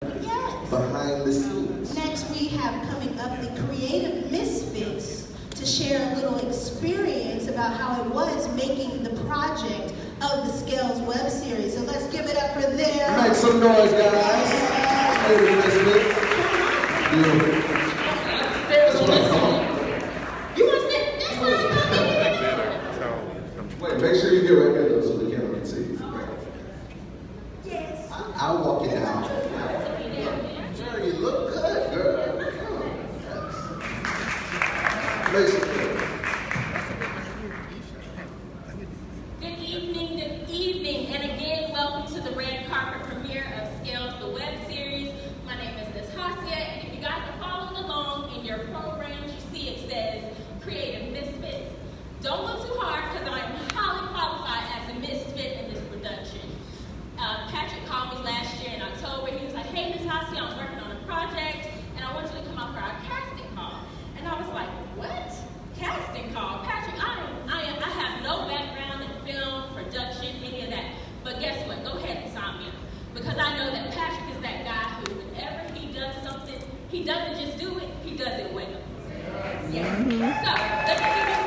Yes. behind the scenes. Next, we have coming up the Creative Misfits to share a little experience about how it was making the project of the Scales web series. So let's give it up for them. Make some noise, guys. Creative Misfits. Beautiful. Let's play. Come on. You want to sit? That's fine. Wait, make sure you get right there though so the camera can see you. Yes. I'll walk it out. Girl, you look good, girl. Make some noise. Good evening, and again, welcome to the red carpet premiere of Scales, the web series. My name is Ms. Hasia, and if you guys are following along in your programs, you see it says Creative Misfits. Don't look too hard, because I'm highly qualified as a misfit in this production. Patrick called me last year in October. He was like, hey, Ms. Hasia, I'm working on a project, and I want you to come out for our casting call. And I was like, what? Casting call? Patrick, I have no background in film, production, any of that. But guess what? Go ahead and sign me up. Because I know that Patrick is that guy who, whenever he does something, he doesn't just do it, he does it well. Yeah. So, let me give you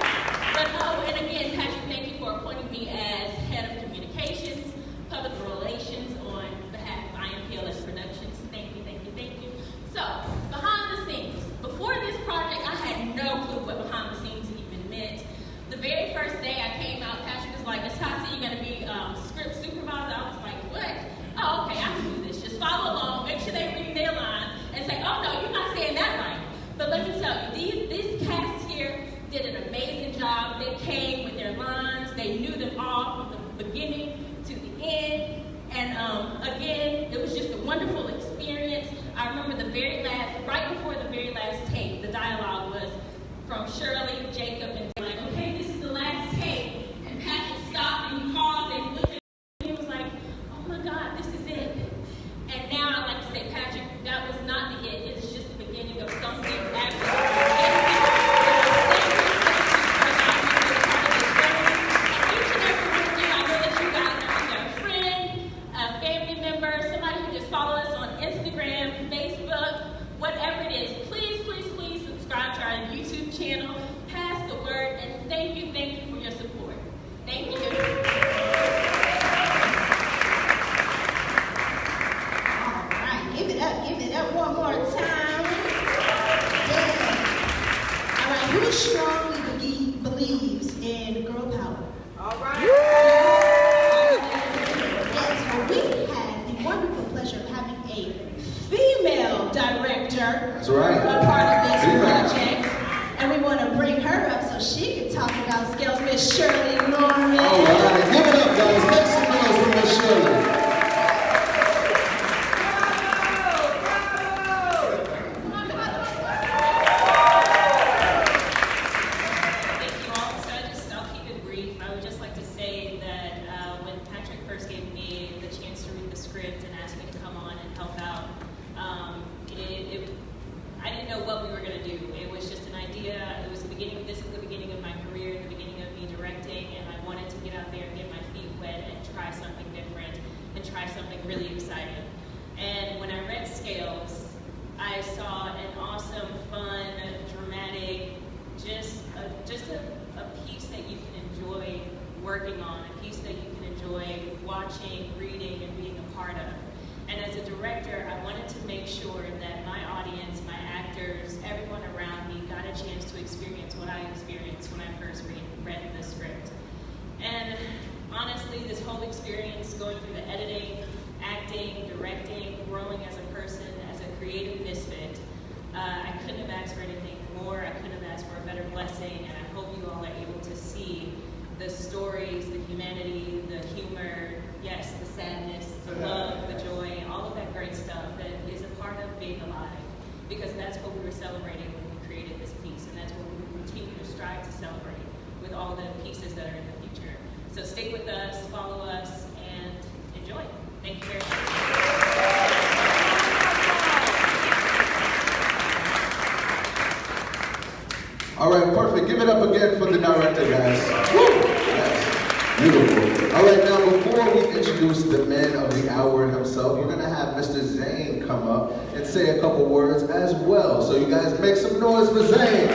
but and again, Patrick, thank you for appointing me as head of communications, public relations on behalf of IMPLS Productions. Thank you, thank you, thank you. So, behind the scenes. Before this project, I had no clue what behind the scenes even meant. The very first day I came out, Patrick was like, Ms. Hasia, you're going to be script supervisor. I was like, what? Oh, okay, I can do this. Just follow along, make sure they read their line, and say, oh no, you're not saying that right. But let me tell you, this cast here did an amazing job. They came with their lines. They knew them all from the beginning to the end. And again, it was just a wonderful experience. I remember right before the very last tape, the dialogue was from Shirley, Jacob, and like, okay, this is the last tape. And Patrick stopped and he paused and looked at me and he was like, oh my God, this is it. And now I'd like to say, Patrick, that was not the end. It is just the beginning of something follow us on Instagram, Facebook, whatever it is. Please, please, please subscribe to our YouTube channel. Pass the word, and thank you for your support. Thank you. All right, give it up one more time. Yeah. All right, who strongly believes in girl power? All right. Yes, well, we had the wonderful pleasure of having a female director. That's right. A part of this Female. project. And we want to bring her up so she can talk about Scales, Miss Shirley Norman. All right, give it up, guys. Make some noise for Miss Shirley. Thank you all. So I'll keep it brief. I would just like to say that when Patrick first gave me the chance to read the script and asked me to come on and help out, I didn't know what we were going to do. It was just an idea. It was the beginning. This is the beginning of my career, the beginning of me directing, and I wanted to get out there and get my feet wet and try something different and try something really exciting. And when I read Scales, I saw an awesome, fun, dramatic, just a piece that you can enjoy working on, a piece that you can enjoy watching, reading, and being a part of. And as a director, I wanted to make sure that my audience, my actors, everyone around me got a chance to experience what I experienced when I first read the script. And honestly, this whole experience, going through the editing, acting, directing, growing as a person, as a creative misfit, I couldn't have asked for anything more. I couldn't have asked for a better blessing, and I hope you all are able to see the stories, the humanity, the humor, yes, the sadness, the love, the joy, all of that great stuff that is a part of being alive. Because that's what we were celebrating when we created this piece, and that's what we will continue to strive to celebrate with all the pieces that are in the future. So stick with us, follow us, and enjoy. Thank you very much. All right, perfect. Give it up again for the director, guys. Woo! Yes. Beautiful. All right, now before we introduce the man of the hour himself, we're gonna have Mr. Zane come up and say a couple words as well. So you guys make some noise for Zane.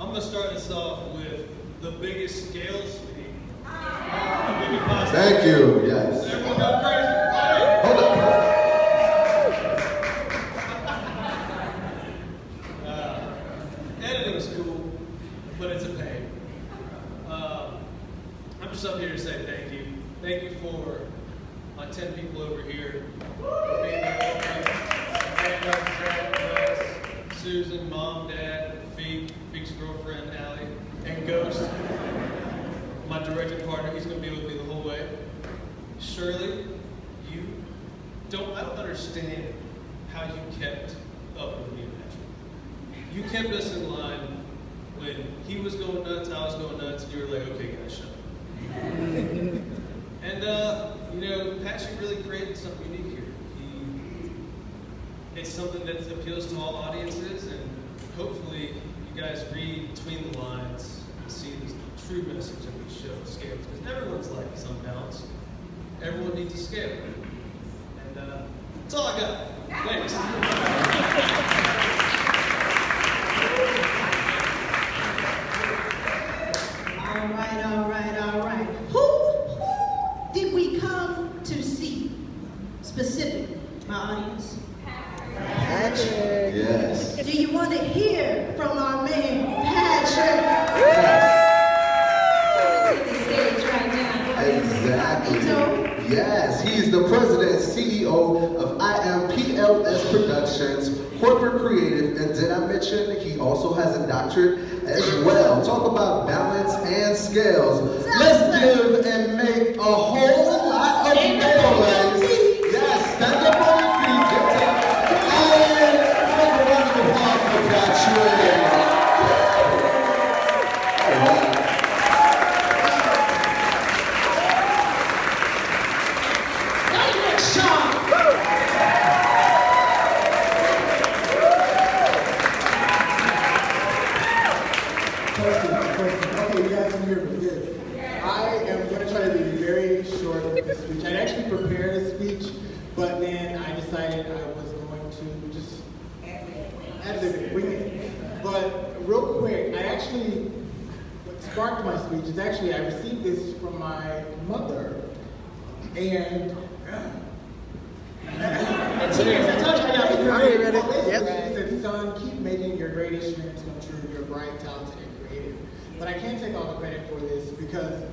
I'm gonna start this off with the biggest scales speak. Thank you. Yes. Everyone go crazy. Right? Hold up. Editing is cool, but it's a pain. I'm just up here to say thank you. Thank you for my 10 people over here. For being there for me. Susan, Mom, Dad, Feek's girlfriend, Allie, and Ghost. My directing partner, he's going to be with me the whole way. Shirley, I don't understand how you kept up with me. You kept us in line when he was going nuts, I was going nuts, and you were like, okay, guys, shut up. And, Patrick really created something unique here. It's something that appeals to all audiences, and hopefully you guys read between the lines and see the true message of the show, Scales. Because everyone's life is unbalanced. Everyone needs a scale. And that's all I got. Thanks. All right. Who did we come to see specifically, my audience? Patrick. Yes. Do you want to hear from our man, Patrick? Take the stage right now. Exactly. Ito? Yes, he's the president and CEO of IMPLS Productions, corporate creative, and did I mention he also has a doctorate as well? Talk about balance and scales. Let's give and make a whole lot of noise. Yes, stand up on your feet, get up, and make a round of applause for Patrick. All right. Okay, you guys can hear me good. I am going to try to be very short with this speech. I actually prepared a speech, but then I decided I was going to just wing it. But real quick, what sparked my speech is actually I received this from my mother, and tears. I told you I got to She said, son, keep making your greatest dreams come true. You're bright, talented, and creative. But I can't take all the credit for this because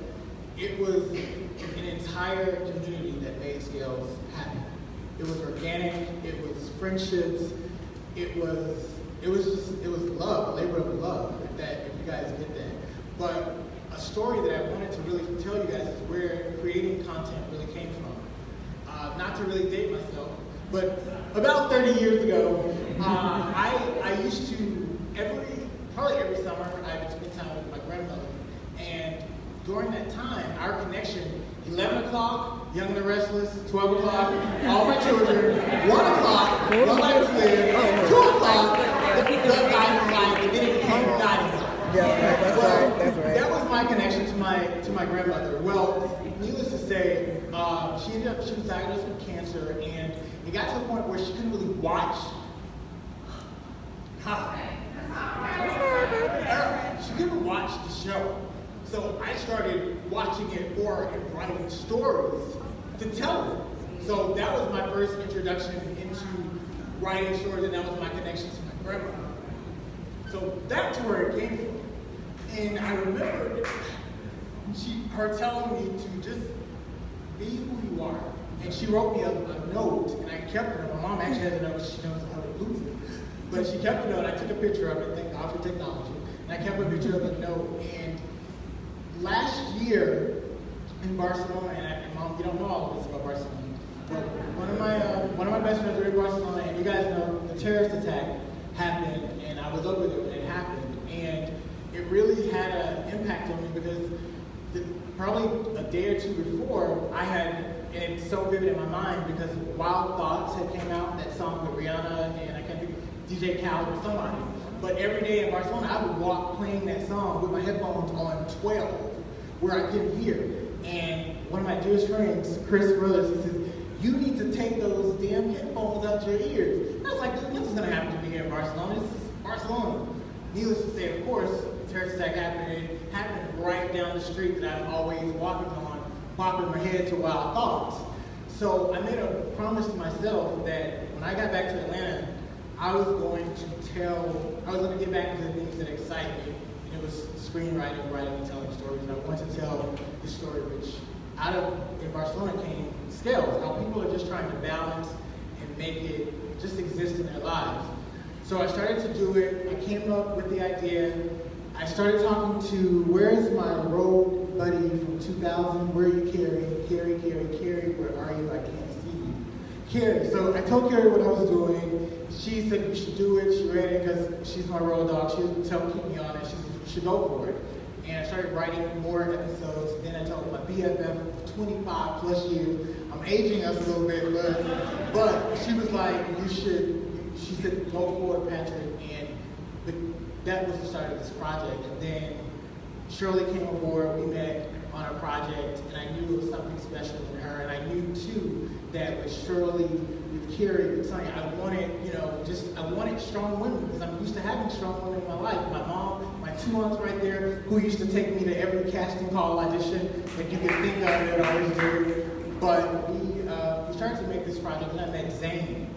it was an entire community that made Scales happen. It was organic. It was friendships. It was love, a labor of love. If you guys get that. But a story that I wanted to really tell you guys is where creating content really came from. Not to really date myself, but about 30 years ago, I used to probably every summer I would spend time with my grandmother, and during that time, our connection, 11 o'clock, Young and the Restless, 12 o'clock, All My Children, 1 o'clock, One Life to Live, 2 o'clock, The Guiding Light, and then it became Guiding Light. That's right. That was my connection to my grandmother. Well, needless to say, she was diagnosed with cancer, and it got to the point where she couldn't really watch. She couldn't watch the show. So I started watching it for and writing stories to tell her. So that was my first introduction into writing stories, and that was my connection to my grandmother. So that's where it came from. And I remember her telling me to just be who you are. And she wrote me a note, and I kept it. My mom actually has a note, she knows how to lose it. But she kept the note, I took a picture of it, thank God for technology. And I kept a picture of the note. And last year in Barcelona, and Mom, you don't know all of this about Barcelona, but one of my best friends were in Barcelona, and you guys know the terrorist attack happened, and I was over there when it happened. And it really had an impact on me because probably a day or two before, I had, and it's so vivid in my mind because Wild Thoughts had came out, that song with Rihanna, and I can't think, DJ Khaled or somebody. But every day in Barcelona, I would walk playing that song with my headphones on 12, where I couldn't hear. And one of my dearest friends, Chris Rose, he says, "You need to take those damn headphones out your ears." And I was like, "What's gonna happen to me here in Barcelona? This is Barcelona." Needless to say, of course, the terrorist attack happened. It happened right down the street that I'm always walking on, bopping my head to Wild Thoughts. So I made a promise to myself that when I got back to Atlanta, I was going to get back into the things that excite me. And it was screenwriting, writing, and telling stories. And I wanted to tell the story which in Barcelona came Scales, how people are just trying to balance and make it just exist in their lives. So I started to do it. I came up with the idea. I started talking to, where's my road buddy from 2000? Where are you, Carrie? Carrie, where are you? I can't see you. Carrie. So I told Carrie what I was doing. She said we should do it. She read it because she's my road dog. She would keep me on it. She said we should go for it. And I started writing more episodes. Then I told my BFF of 25 plus years. I'm aging us a little bit, but she was like, you should. She said, go for it, Patrick. And that was the start of this project. And then Shirley came aboard. We met on a project, and I knew it was something special in her. And I knew too that with Shirley, with Carrie, with Sonia, I wanted strong women because I'm used to having strong women in my life. My mom, my 2 aunts right there, who used to take me to every casting call audition that you could think of, that I always do. But we started to make this project, and I met Zane.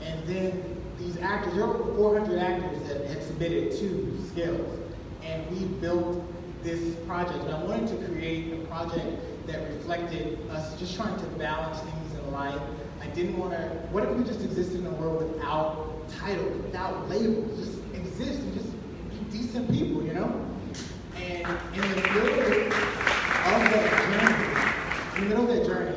And then these actors, there were over 400 actors that had submitted to Scales. And we built this project. And I wanted to create a project that reflected us just trying to balance things in life. I didn't want to, what if we just existed in a world without titles, without labels, just exist and just be decent people, you know? And in the middle of that journey,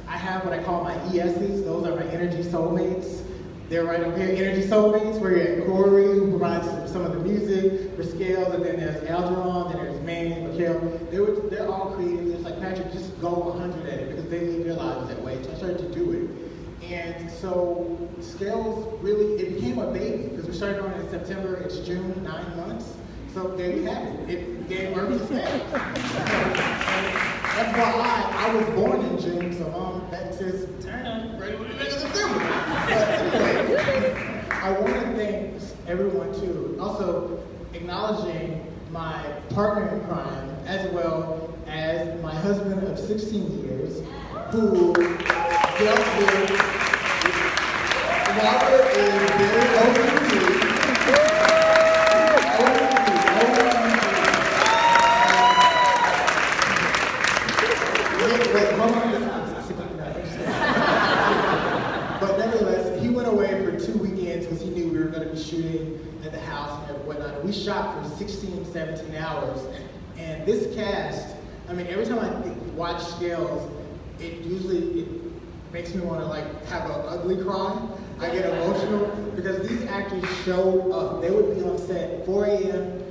I have what I call my ESs. Those are my energy soulmates. They're right up here, energy soulmates, where you're at Corey, who provides some of the music for Scales, and then there's Algeron, then there's Manny, Mikhail. They're all creative. It's like, Patrick, just go 100 at it, because they live their lives that way. So I started to do it. And so Scales really, it became a baby, because we started on it in September. It's June, 9 months. So there you have it. It gave birth to Scales. That's why I was born in June, so Mom, that says, turn on, ready with the September. But anyway, I want to thank everyone too. Also, acknowledging my partner in crime, as well as my husband of 16 years, who dealt with Robert is very open to me. But nevertheless, he went away for 2 weekends because he knew we were going to be shooting at the house and whatnot. We shot for 16, 17 hours. And this cast, I mean, every time I watch Scales, it makes me want to have an ugly cry. I get emotional because these actors showed up. They would be on set 4 a.m.,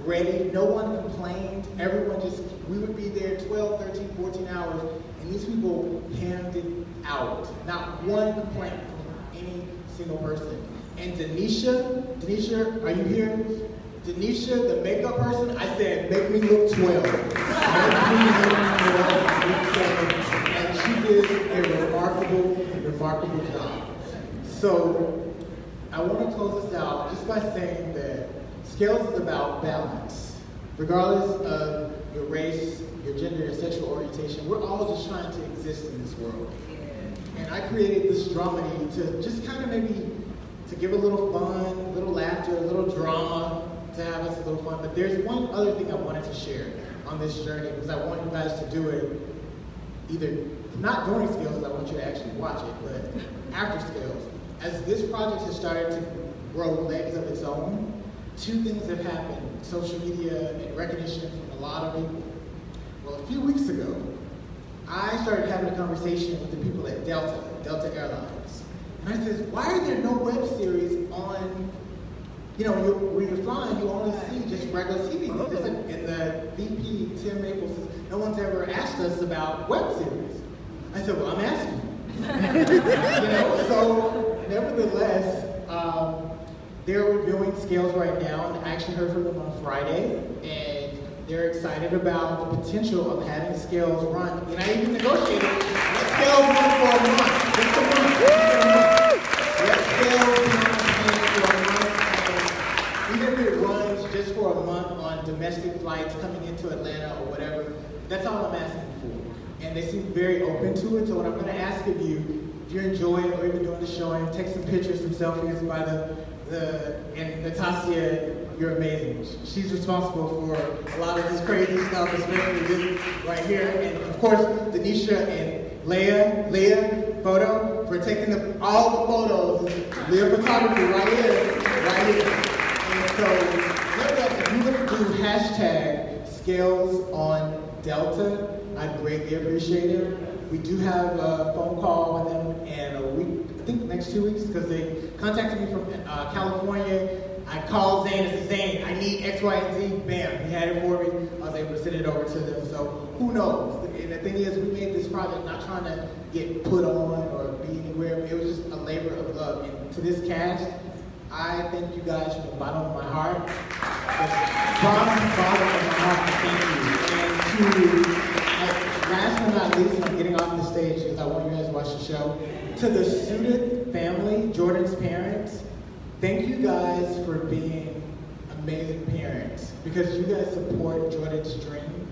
ready. No one complained. Everyone we would be there 12, 13, 14 hours, and these people hammed it out. Not one complaint from any single person. And Denisha, are you here? Denisha, the makeup person, I said, make me look 12. Make me look 12. And she did a remarkable job. So I want to close this out just by saying that Scales is about balance. Regardless of your race, your gender, your sexual orientation, we're all just trying to exist in this world. And I created this dramedy to just kind of maybe to give a little fun, a little laughter, a little drama, to have us a little fun. But there's one other thing I wanted to share on this journey, because I want you guys to do it either not during Scales, I want you to actually watch it, but after Scales. As this project has started to grow legs of its own, 2 things have happened. Social media and recognition from a lot of people. Well, a few weeks ago, I started having a conversation with the people at Delta Airlines. And I said, why are there no web series on, when you're flying, you only see just regular TV. And the VP, Tim Maples, says, no one's ever asked us about web series. I said, well, I'm asking. So nevertheless, they're reviewing scales right now, and I actually heard from them on Friday, and they're excited about the potential of having scales run. And I even negotiated, let scales run for a month. Just a month. Let scales run for a month. And even if it runs just for a month on domestic flights coming into Atlanta or whatever, that's all I'm asking for. And they seem very open to it. So what I'm going to ask of you, if you enjoy it or even doing the showing, take some pictures, some selfies by and Natasha, you're amazing. She's responsible for a lot of this crazy stuff, especially this right here. And of course, Denisha and Leah Photo, for taking all the photos. Leah Photography right here. And so, if you would do hashtag scales on Delta, I'd greatly appreciate it. We do have a phone call with them in a week, I think next 2 weeks, because they contacted me from California. I called Zane and said, Zane, I need X, Y, and Z. Bam, he had it for me. I was able to send it over to them. So who knows? And the thing is, we made this project not trying to get put on or be anywhere. It was just a labor of love. And to this cast, I thank you guys from the bottom of my heart. From the bottom of my heart, thank you. And last but not least, I'm getting off the stage because I want you guys to watch the show. To the student family, Jordan's parents, thank you guys for being amazing parents because you guys support Jordan's dream.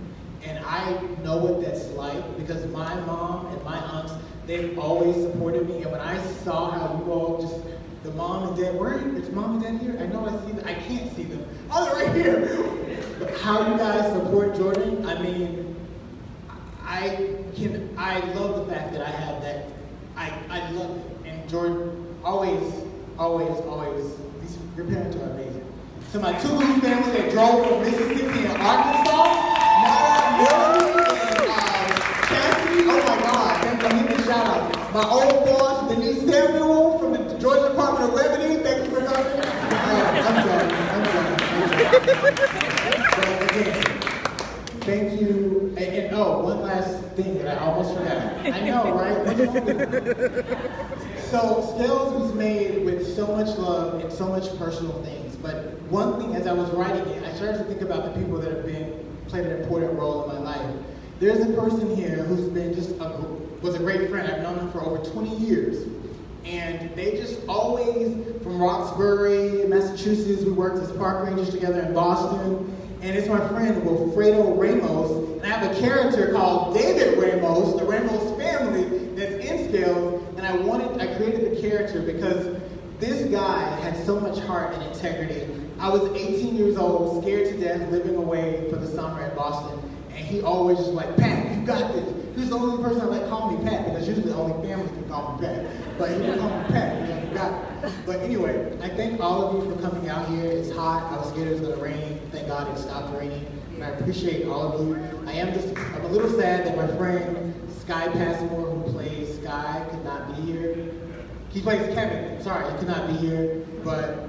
And I know what that's like because my mom and my aunts, they've always supported me. And when I saw how you all just, the mom and dad, where are you? Is mom and dad here? I know I see them. I can't see them. Oh, they're right here. But how you guys support Jordan, I mean, I love the fact that I have that. I love it. And Jordan, always, your parents are amazing. To my Toulouse family that drove from Mississippi and Arkansas, Mara, Melanie, and Chastity, oh my God, thank you, give me a shout out. My old boss, Denise Samuel from the Georgia Department of Revenue, thank you for coming. I'm sorry. So again, thank you. And oh, one last thing that I almost forgot. I know, right? So Scales was made with so much love and so much personal things. But one thing, as I was writing it, I started to think about the people that have played an important role in my life. There's a person here who's been was a great friend. I've known him for over 20 years. And they just always, from Roxbury, Massachusetts, we worked as park rangers together in Boston. And it's my friend, Wilfredo Ramos. And I have a character called David Ramos, the Ramos family, that's in Scales. And I created the character because this guy had so much heart and integrity. I was 18 years old, scared to death, living away for the summer in Boston. And he always was like, Pat, you got this. He was the only person I let call me Pat because usually only family can call me Pat. But he would call me Pat, you got it. But anyway, I thank all of you for coming out here. It's hot. I was scared it was going to rain. Thank God it stopped raining. And I appreciate all of you. I'm a little sad that my friend Sky Passmore, who plays Sky, could not be here. He plays Kevin. Sorry, he could not be here. But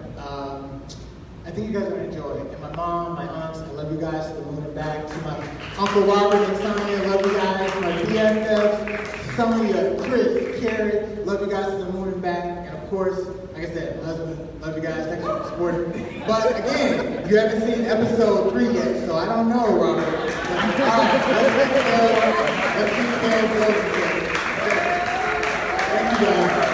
I think you guys are going to enjoy it. And my mom, my aunts, I love you guys to the moon and back. To my Uncle Robert and Sonia, I love you guys. My BFFs, Sonia, Chris, Carrie, love you guys to the moon and back. And of course, like I said, my husband, love you guys. Thanks for supporting. But again, you haven't seen episode 3 yet, so I don't know, Robert. But, all right, let's see Scales. Thank you guys.